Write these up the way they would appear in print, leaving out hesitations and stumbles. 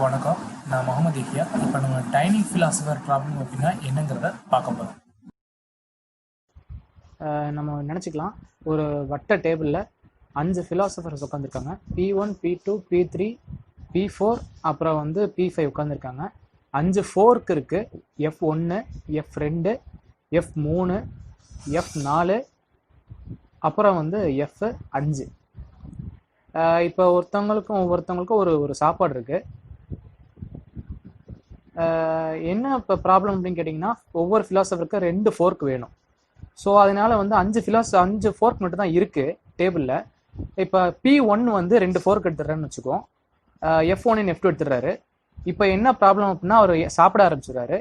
வணக்கம், நான் முகமது யஹியா. இப்போ நம்ம டைனிங் ஃபிலாசபர் ப்ராப்ளம் அப்படின்னா என்னங்கிறத பார்க்க போகிறோம். நம்ம நினச்சிக்கலாம், ஒரு வட்ட டேபிளில் 5 ஃபிலாசபர்ஸ் உட்காந்துருக்காங்க. P1, P2, P3, P4, அப்புறம் P5 உட்காந்துருக்காங்க. 5 ஃபோர்க் இருக்குது. F1, F2, F3, F4, அப்புறம் F5. இப்போ ஒவ்வொருத்தவங்களுக்கும் ஒரு சாப்பாடு இருக்குது. என்ன இப்போ ப்ராப்ளம் அப்படின்னு கேட்டிங்கன்னா, ஒவ்வொரு ஃபிலாசபருக்கு 2 ஃபோர்க் வேணும். ஸோ அதனால 5 ஃபோர்க் மட்டும் தான் இருக்குது டேபிளில். இப்போ P1 2 ஃபோர்க் எடுத்துடுறேன்னு வச்சுக்கோம். F1 F2 எடுத்துடுறாரு. இப்போ என்ன ப்ராப்ளம் அப்படின்னா, அவர் சாப்பிட ஆரம்பிச்சிடுறாரு.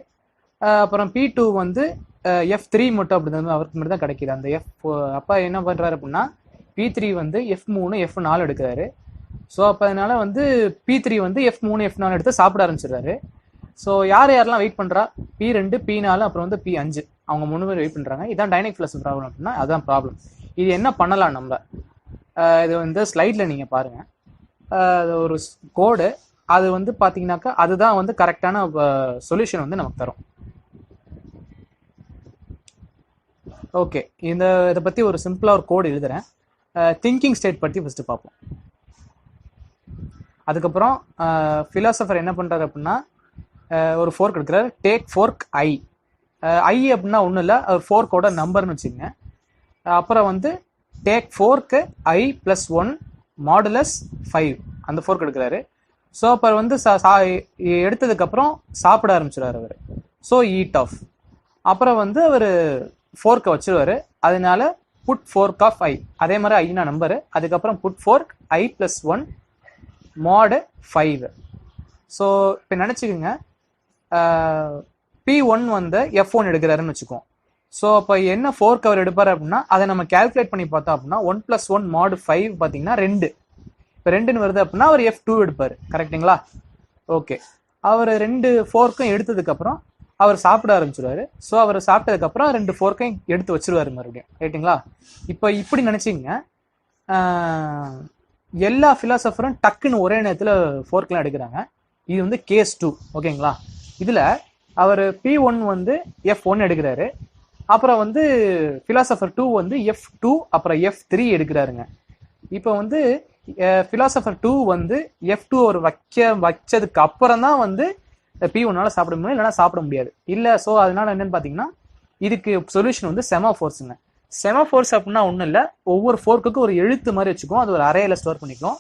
அப்புறம் P2 F3 மட்டும் அப்படி அவருக்கு மட்டும் தான் கிடைக்கிது அந்த அப்போ என்ன பண்ணுறாரு அப்படின்னா, P3 F3 F4 எடுக்கிறாரு. ஸோ அப்போ அதனால P3 F3 F4 எடுத்து சாப்பிட ஆரம்பிச்சிடுறாரு. ஸோ யாரெல்லாம் வெயிட் பண்ணுறா? P2, P4, அப்புறம் P5, அவங்க 3 பேர் வெயிட் பண்ணுறாங்க. இதுதான் டைனிங் ஃபிலாசபர் ப்ராப்ளம் அப்படின்னா அதுதான் ப்ராப்ளம். இது என்ன பண்ணலாம் நம்ம? இது ஸ்லைடில் நீங்கள் பாருங்கள். அது ஒரு கோடு. அது பார்த்தீங்கன்னாக்கா அதுதான் கரெக்டான சொல்யூஷன் நமக்கு தரும். ஓகே, இதை பற்றி ஒரு சிம்பிளாக ஒரு கோடு எழுதுகிறேன். திங்கிங் ஸ்டேட் பற்றி ஃபஸ்ட்டு பார்ப்போம். அதுக்கப்புறம் ஃபிலாசபர் என்ன பண்ணுறாரு அப்படின்னா, ஒரு ஃபோர்க் எடுக்கிறார். டேக் ஃபோர்க் ஐ. ஐ அப்படின்னா ஒன்றும் இல்லை, ஒரு ஃபோர்க்கோட நம்பர்னு வச்சுக்கோங்க. அப்புறம் டேக் ஃபோர்க்கு I + 1 மாடுலஸ் 5 அந்த ஃபோர்க் எடுக்கிறாரு. ஸோ அப்புறம் எடுத்ததுக்கப்புறம் சாப்பிட ஆரம்பிச்சிடுவார் அவர். So eat off. அப்புறம் அவர் ஃபோர்க்கை வச்சுருவார். அதனால புட் ஃபோர்க் ஆஃப் I. அதே மாதிரி ஐனா நம்பரு. அதுக்கப்புறம் put fork I + 1 mod 5. So இப்போ நினச்சிக்கோங்க, P1 F1 எடுக்கிறாருன்னு வச்சுக்கோம். ஸோ அப்போ என்ன ஃபோர்க் அவர் எடுப்பார் அப்படின்னா, அதை நம்ம கேல்குலேட் பண்ணி பார்த்தோம் அப்படின்னா 1 + 1 mod 5 பார்த்தீங்கன்னா 2. இப்போ 2ன்னு வருது அப்படின்னா அவர் F2 எடுப்பார். கரெக்டுங்களா? ஓகே, அவர் 2 ஃபோர்க்கும் எடுத்ததுக்கப்புறம் அவர் சாப்பிட ஆரம்பிச்சிடுவார். ஸோ அவர் சாப்பிட்டதுக்கப்புறம் 2 ஃபோர்க்கையும் எடுத்து வச்சிருவார் மறுபடியும். ரைட்டுங்களா? இப்போ இப்படி நினச்சிங்க, எல்லா ஃபிலாசபரும் டக்குன்னு ஒரே நேரத்தில் ஃபோர்க்லாம் எடுக்கிறாங்க. இது கேஸ் 2. ஓகேங்களா? இதில் அவர் P1 F1 எடுக்கிறாரு. அப்புறம் ஃபிலாசபர் 2 F2 அப்புறம் F3 எடுக்கிறாருங்க. இப்போ ஃபிலாசபர் 2 F2 ஒரு வச்சதுக்கு அப்புறம் தான் P1 சாப்பிட முடியும், இல்லைன்னா சாப்பிட முடியாது இல்லை. ஸோ அதனால என்னன்னு பார்த்தீங்கன்னா, இதுக்கு சொல்யூஷன் செமாஃபோர்ஸுங்க. செமாஃபோர்ஸ் அப்படின்னா ஒன்றும் இல்லை, ஒவ்வொரு ஃபோர்க்குக்கும் ஒரு எழுத்து மாதிரி வச்சுக்கோம். அது ஒரு அரேல ஸ்டோர் பண்ணிக்கும்.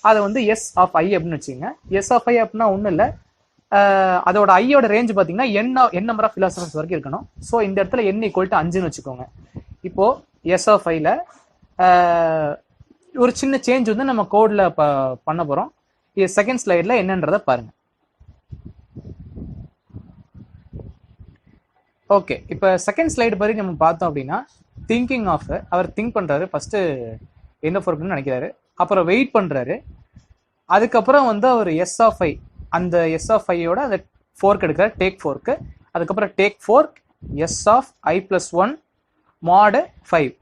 அதை S of I அப்படின்னு வச்சுக்கோங்க. S of I அப்படின்னா ஒன்றும் இல்லை, அதோட ஐயோட ரேஞ்ச் பார்த்தீங்கன்னா n நம்பர் ஆஃப் ஃபிலாசபர்ஸ் வரைக்கும் இருக்கணும். ஸோ இந்த இடத்துல n = 5ன்னு வச்சுக்கோங்க. இப்போ S of Iல ஒரு சின்ன சேஞ்ச் நம்ம கோடில் பண்ண போகிறோம். இது செகண்ட் ஸ்லைடில் என்னன்றதை பாருங்க. ஓகே, இப்போ செகண்ட் ஸ்லைடு பற்றி நம்ம பார்த்தோம் அப்படின்னா, திங்கிங் ஆஃப் அவர் திங்க் பண்ணுறாரு. ஃபஸ்ட்டு என்ன ஃபோர்க்னு நினைக்கிறாரு. அப்புறம் வெயிட் பண்ணுறாரு. அதுக்கப்புறம் அவர் S of I, அந்த S of Iயோட அந்த ஃபோர்க் எடுக்கிறார், டேக் ஃபோர்க்கு. அதுக்கப்புறம் take fork S of I + 1 mod 5.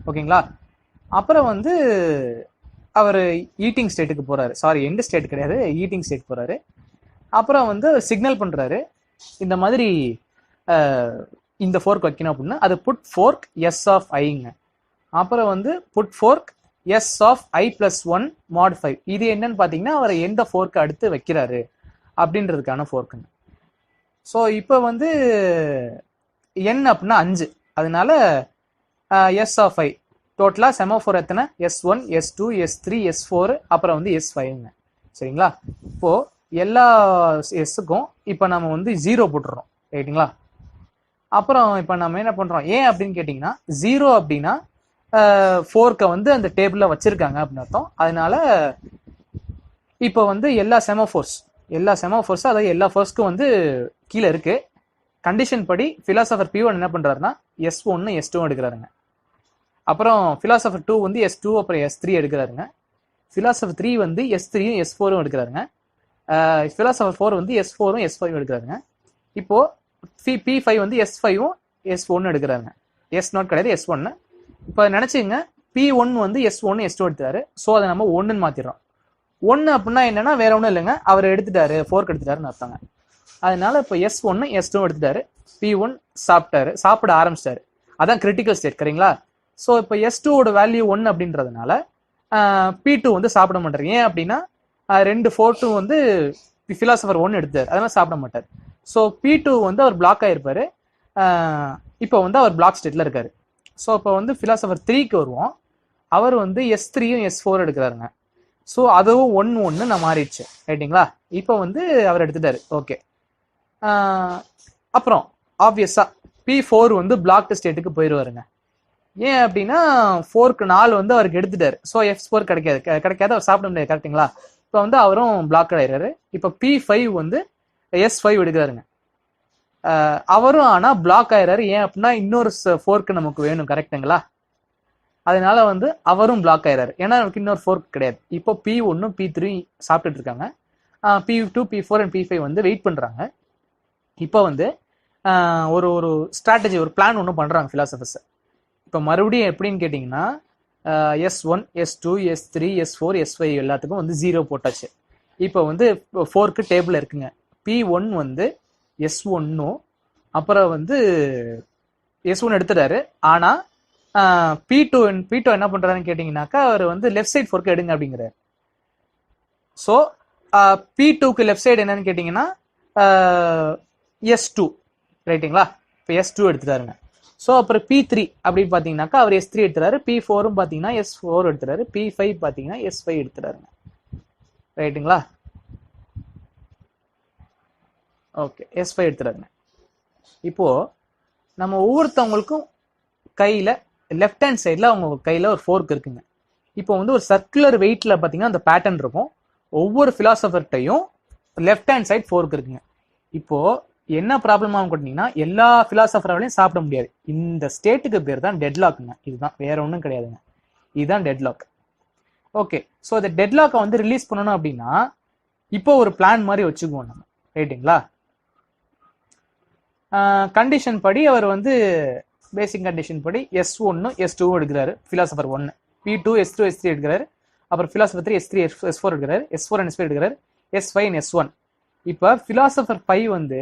ஓகேங்களா? அப்புறம் அவர் ஈட்டிங் ஸ்டேட்டுக்கு போகிறாரு. சாரி, எண்ட் ஸ்டேட் கிடையாது, ஈட்டிங் ஸ்டேட் போகிறாரு. அப்புறம் சிக்னல் பண்ணுறாரு, இந்த மாதிரி இந்த ஃபோர்க் வைக்கணும் அப்படின்னு. அது புட் ஃபோர்க் S of Iங்க. அப்புறம் put fork S of I + 1 mod 5. இது என்னன்னு பார்த்தீங்கன்னா, அவர் எந்த ஃபோர்க்கு அடுத்து வைக்கிறாரு அப்படின்றதுக்கான ஃபோர்க்குங்க. ஸோ இப்போ n அப்படின்னா 5. அதனால S of I டோட்டலாக செமாஃபோர் எத்தனை? S1, S2, S3, S4, அப்புறம் S5ங்க. சரிங்களா? இப்போது எல்லா எஸ்ஸுக்கும் இப்போ நம்ம 0 போட்டுடுறோம். ரைட்டுங்களா? அப்புறம் இப்போ நம்ம என்ன பண்ணுறோம், ஏன் அப்படின்னு கேட்டிங்கன்னா, 0 அப்படின்னா ஃபோர்க்கை அந்த டேபிளில் வச்சுருக்காங்க அப்படின்னு அர்த்தம். அதனால இப்போ எல்லா செமாஃபோர்ஸும் அதாவது எல்லா ஃபோர்ஸ்க்கும் கீழே இருக்குது. கண்டிஷன் படி ஃபிலாசபர் P1 என்ன பண்ணுறாருன்னா S1 S2 எடுக்கிறாருங்க. அப்புறம் ஃபிலாசபர் 2 S2 அப்புறம் S3 எடுக்கிறாருங்க. ஃபிலாசபர் 3 S3யும் S4ம் எடுக்கிறாருங்க. ஃபிலாசபர் 4 S4ம் S5ம் எடுக்கிறாருங்க. இப்போது P5 S5ம் S1 எடுக்கிறாருங்க. S0 கிடையாது, S1. இப்போ நினச்சிங்க, P1 S1 S2 எடுத்தாரு. ஸோ அதை நம்ம 1ன்னு மாற்றிடுறோம். 1 அப்படின்னா என்னன்னா வேற ஒன்றும் இல்லைங்க, அவர் எடுத்துட்டாரு, ஃபோர்க் எடுத்துட்டாருன்னு அர்த்தங்க. அதனால இப்போ S1 S2 எடுத்துட்டாரு, P1 சாப்பிட்டாரு, சாப்பிட ஆரம்பிச்சிட்டாரு. அதான் கிரிட்டிக்கல் ஸ்டேட் சரிங்களா. ஸோ இப்போ S2 வேல்யூ 1 அப்படின்றதுனால P2 வந்து சாப்பிட மாட்டார். ஏன் அப்படின்னா 2 4 வந்து ஃபிலாசபர் 1 எடுத்தார், அதனால சாப்பிட மாட்டார். ஸோ P2 வந்து அவர் பிளாக் ஆயிருப்பாரு. இப்போ வந்து அவர் பிளாக் ஸ்டேட்ல இருக்காரு. ஸோ இப்போ வந்து ஃபிலாசபர் 3க்கு வருவோம். அவர் வந்து S3யும் S4 எடுக்கிறாருங்க. ஸோ அதுவும் 1-1 நான் மாறிடுச்சு ரைட்டுங்களா. இப்போ வந்து அவர் எடுத்துட்டாரு. ஓகே, அப்புறம் ஆப்வியஸா P4 வந்து பிளாக்டு ஸ்டேட்டுக்கு போயிடுவாருங்க. ஏன் அப்படின்னா 4க்கு 4 வந்து அவருக்கு எடுத்துட்டாரு. ஸோ F4 கிடைக்காது, அவர் சாப்பிட முடியாது கரெக்டுங்களா. இப்போ வந்து அவரும் பிளாக் ஆயிடுறாரு. இப்போ P5 வந்து S5 எடுக்கிறாருங்க. அவரும் ஆனா பிளாக் ஆயிடுறாரு. ஏன் அப்படின்னா இன்னொரு ஃபோர்க்கு நமக்கு வேணும் கரெக்டுங்களா. அதனால வந்து அவரும் பிளாக் ஆயிடுறாரு, ஏன்னா நமக்கு இன்னொரு ஃபோர்க் கிடையாது. இப்போ P1 P3 சாப்பிட்டுட்டு இருக்காங்க. P2 P4 அண்ட் P5 வந்து வெயிட் பண்றாங்க. இப்போ வந்து ஒரு ஒரு ஸ்ட்ராட்டஜி, ஒரு பிளான் ஒன்று பண்றாங்க ஃபிலாசபர்ஸ். இப்போ மறுபடியும் எப்படின்னு கேட்டிங்கன்னா S1 S2 S3 S4 S5 எல்லாத்துக்கும் வந்து 0 போட்டாச்சு. இப்போ வந்து 4க்கு டேபிள் இருக்குங்க. P1 வந்து S1 அப்புறம் வந்து S1 எடுத்துட்டாரு. ஆனா P2 என்ன பண்றாருன்னு கேட்டீங்கன்னாக்கா அவர் வந்து லெஃப்ட் சைட் ஃபோர்க்கு எடுங்க அப்படிங்கிறாரு. ஸோ P2க்கு லெஃப்ட் சைடு என்னன்னு கேட்டீங்கன்னா S2 ரைட்டுங்களா. இப்போ S2 எடுத்துட்டாருங்க. ஸோ அப்புறம் P3 அப்படின்னு பார்த்தீங்கன்னாக்கா அவர் S3 எடுத்துறாரு. P4ம் பார்த்தீங்கன்னா S4 எடுத்துறாரு. P5 பார்த்தீங்கன்னா S5 எடுத்துறாருங்க ரைட்டுங்களா. Okay, S5 எடுத்துறாருங்க. இப்போ நம்ம ஒவ்வொருத்தவங்களுக்கும் கையில லெஃப்ட் ஹேண்ட் சைடில் அவங்க கையில் ஒரு ஃபோர்க் இருக்குங்க. இப்போ வந்து ஒரு சர்க்குலர் வெயிட்ல பார்த்தீங்கன்னா அந்த பேட்டர்ன் இருக்கும். ஒவ்வொரு ஃபிலாசபர்ட்டையும் லெஃப்ட் ஹேண்ட் சைட் ஃபோர்க் இருக்குங்க. இப்போ என்ன ப்ராப்ளம் ஆகும் கேட்டீங்கன்னா எல்லா ஃபிலாசபராலையும் சாப்பிட முடியாது. இந்த ஸ்டேட்டுக்கு பேர் தான் டெட்லாக்குங்க. இதுதான், வேற ஒன்றும் கிடையாதுங்க. இதுதான் டெட்லாக். ஓகே, ஸோ இந்த டெட்லாக்கை வந்து ரிலீஸ் பண்ணணும் அப்படின்னா இப்போ ஒரு பிளான் மாதிரி வச்சுக்குவோம் நம்ம ரைட்டுங்களா. கண்டிஷன் படி அவர் வந்து பேசிக் கண்டிஷன் படி S1 S2 எடுக்கிறாரு ஃபிலாசபர் 1, P2 S2 S3 எடுக்கிறாரு, அப்புறம் ஃபிலாசபர் 3 S3 S4 எடுக்கிறாரு, S4 and S5 எடுக்கிறாரு, S5 and S1. இப்போ ஃபிலாசபர் 5 வந்து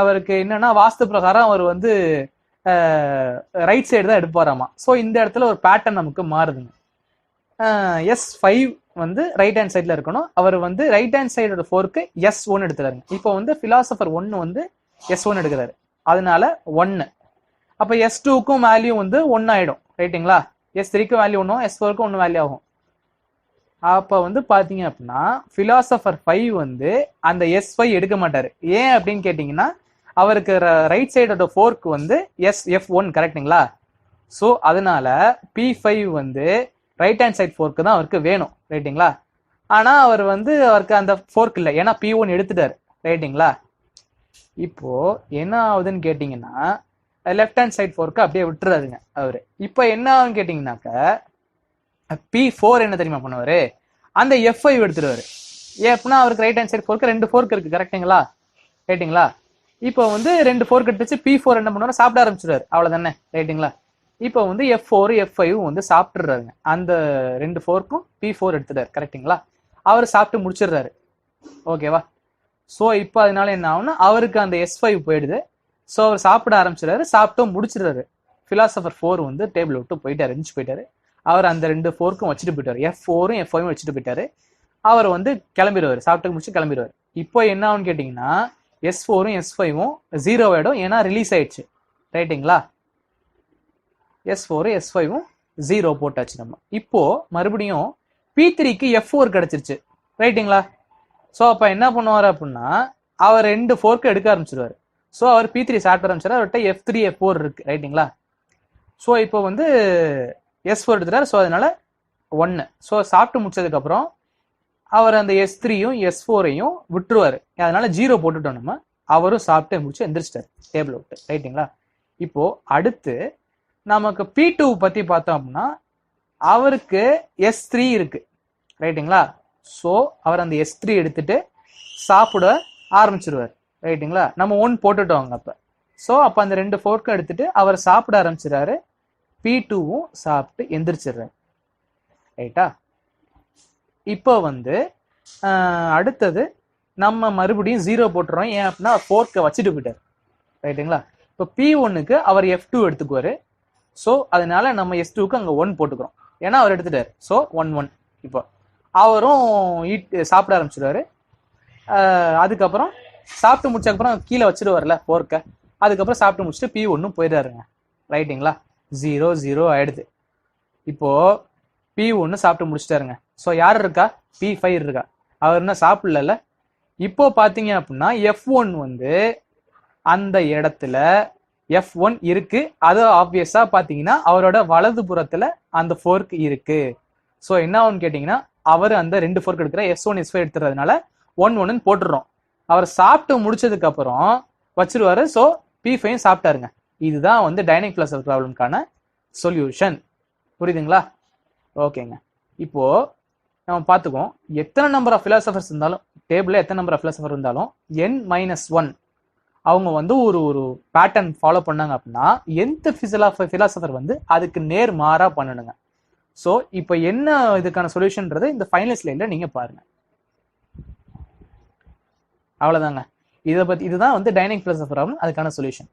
அவருக்கு என்னன்னா வாஸ்து பிரகாரம் அவர் வந்து ரைட் சைடு தான் எடுப்பாராமா. ஸோ இந்த இடத்துல ஒரு பேட்டர்ன் நமக்கு மாறுதுங்க. S5 வந்து ரைட் ஹேண்ட் சைட்ல இருக்கணும். அவர் வந்து ரைட் ஹேண்ட் சைடோட ஃபோர்க்கு S1 எடுத்துறாருங்க. இப்போ வந்து ஃபிலாசபர் 1 வந்து S1 எடுக்கிறாரு, அதனால 1. அப்போ S2க்கும் வேல்யூ வந்து 1 ஆயிடும் ரைட்டுங்களா. S3க்கும் வேல்யூ 1, S4க்கும் 1 வேல்யூ ஆகும். அப்போ வந்து பார்த்தீங்க அப்படின்னா ஃபிலாசபர் 5 வந்து அந்த S5 எடுக்க மாட்டாரு. ஏன் அப்படின்னு கேட்டிங்கன்னா அவருக்கு ரைட் சைடோட ஃபோர்க் வந்து F1 கரெக்டுங்களா. ஸோ அதனால P5 வந்து ரைட் ஹேண்ட் சைட் ஃபோர்க்கு தான் அவருக்கு வேணும் ரைட்டுங்களா. ஆனால் அவர் வந்து அவருக்கு அந்த ஃபோர்க் இல்லை, ஏன்னா P1 எடுத்துட்டாரு ரைட்டுங்களா. இப்போ என்ன ஆகுதுன்னு கேட்டிங்கன்னா லெஃப்ட் ஹேண்ட் சைட் ஃபோர்க்கு அப்படியே விட்டுறாருங்க அவரு. இப்போ என்ன ஆகுன்னு கேட்டிங்கனாக்க P4 என்ன தெரியுமா பண்ணுவாரு, அந்த F5 எடுத்துருவாரு. ஏன் அப்படின்னா அவருக்கு ரைட் ஹேண்ட் சைட் ஃபோர்க்கு 2 ஃபோர்க் இருக்கு கரெக்டுங்களா ரைட்டுங்களா. இப்போ வந்து 2 ஃபோர்க் எடுத்துச்சு, P4 என்ன பண்ணுவாரு சாப்பிட ஆரம்பிச்சிடுவாரு, அவ்வளோதானே ரைட்டுங்களா. இப்போ வந்து F4 F5 வந்து சாப்பிட்டுறாருங்க. அந்த 2 ஃபோர்க்கும் P4 எடுத்துட்டாரு கரெக்டுங்களா. அவர் சாப்பிட்டு முடிச்சிடுறாரு ஓகேவா. ஸோ இப்போ அதனால என்ன ஆகும்னா அவருக்கு அந்த S5 போயிடுது. ஸோ அவர் சாப்பிட ஆரம்பிச்சிடாரு, சாப்பிட்டும் முடிச்சிடுறாரு. ஃபிலாசபர் 4 வந்து டேபிள் விட்டு போயிட்டாரு, எரிஞ்சு போயிட்டாரு. அவர் அந்த 2 ஃபோர்க்கும் வச்சுட்டு போயிட்டாரு, F4ம் F5ம் வச்சுட்டு போயிட்டாரு. அவர் வந்து கிளம்பிடுவார், சாப்பிட்டு முடிச்சு கிளம்பிடுவார். இப்போ என்ன ஆகுன்னு கேட்டிங்கன்னா S4ம் S5ம் 0 ஆயிடும், ஏன்னா ரிலீஸ் ஆயிடுச்சு ரைட்டுங்களா. S4 S5ம் 0 போட்டாச்சு நம்ம. இப்போ மறுபடியும் P3க்கு F4 கிடைச்சிருச்சு ரைட்டுங்களா. ஸோ அப்போ என்ன பண்ணுவார் அப்படின்னா அவர் 2 ஃபோர்க்கு எடுக்க ஆரம்பிச்சிருவார். ஸோ அவர் P3 சாப்பிட ஆரம்பிச்சார், அவர்கிட்ட F3 F4 இருக்கு ரைட்டுங்களா. ஸோ இப்போ வந்து S4 எடுத்துட்டார். ஸோ அதனால 1. ஸோ சாப்பிட்டு முடிச்சதுக்கப்புறம் அவர் அந்த S3யும் S4ஐயும் விட்டுருவார், அதனால 0 போட்டுட்டோம் நம்ம. அவரும் சாப்பிட்டு முடிச்சு எந்திரிச்சிட்டார் டேபிள் விட்டு ரைட்டுங்களா. இப்போ அடுத்து நமக்கு P2 பத்தி பார்த்தோம் அப்படின்னா அவருக்கு S3 இருக்கு ரைட்டுங்களா. ஸோ அவர் அந்த S3 எடுத்துட்டு சாப்பிட ஆரம்பிச்சிருவார் ரைட்டுங்களா. நம்ம 1 போட்டுட்டோங்க அப்போ. ஸோ அப்போ அந்த 2 ஃபோர்க்கும் எடுத்துட்டு அவர் சாப்பிட ஆரம்பிச்சிடாரு. P2வும் சாப்பிட்டு எந்திரிச்சிடுறாரு ரைட்டா. இப்போ வந்து அடுத்தது நம்ம மறுபடியும் 0 போட்டுறோம். ஏன் அப்படின்னா ஃபோர்க்கை வச்சுட்டு போயிட்டார், ரைட்டுங்களா? இப்போ P1க்கு அவர் F2 எடுத்துக்குவாரு. ஸோ அதனால நம்ம S2க்கு அங்கே 1 போட்டுக்கிறோம், ஏன்னா அவர் எடுத்துட்டார். ஸோ 1-1. இப்போ அவரும் சாப்பிட ஆரம்பிச்சிடுவாரு. அதுக்கப்புறம் சாப்பிட்டு முடிச்சதுக்கப்புறம் கீழே வச்சுடுவார்ல ஃபோர்க்கை. அதுக்கப்புறம் சாப்பிட்டு முடிச்சுட்டு P1 போயிடாருங்க, ரைட்டுங்களா? 0-0 ஆயிடுது. இப்போ P1 சாப்பிட்டு முடிச்சிட்டாருங்க. ஸோ யார் இருக்கா? P5 இருக்கா. அவர் என்ன சாப்பிடல. இப்போ பார்த்தீங்க அப்படின்னா F1 வந்து அந்த இடத்துல F1 இருக்கு. அது ஆப்வியஸா பார்த்தீங்கன்னா அவரோட வலது புறத்துல அந்த ஃபோர்க் இருக்கு. ஸோ என்ன ஆகும்னு கேட்டிங்கன்னா அவர் அந்த 2 ஃபோர்க் எடுக்கிற S1 S5 எடுத்துறதுனால 1-1 போட்டுடுறோம். அவர் சாப்பிட்டு முடிச்சதுக்கு அப்புறம் வச்சிருவாரு. So P5 சாப்பிட்டாருங்க. இதுதான் வந்து டைனிங் பிலாசபர் ப்ராப்ளம்கான சொல்யூஷன். புரியுதுங்களா? ஓகேங்க. இப்போ நம்ம பார்த்துக்குவோம், எத்தனை நம்பர் ஆஃப் பிலாசபர்ஸ் இருந்தாலும், டேபிளில் எத்தனை நம்பர் ஆஃப் பிலாசபர் இருந்தாலும் n-1 அவங்க வந்து ஒரு பேட்டர்ன் ஃபாலோ பண்ணாங்க அப்படின்னா nth பிலாசபர் வந்து அதுக்கு நேர் மாறா பண்ணணுங்க. ஸோ இப்போ என்ன இதுக்கான சொல்யூஷன்றது இந்த ஃபைனல் ஸ்லைடில் நீங்க பாருங்க. அவ்வளோதாங்க. இதுதான் வந்து டைனிங் பிலாசபர் ப்ராப்ளம், அதுக்கான சொல்யூஷன்.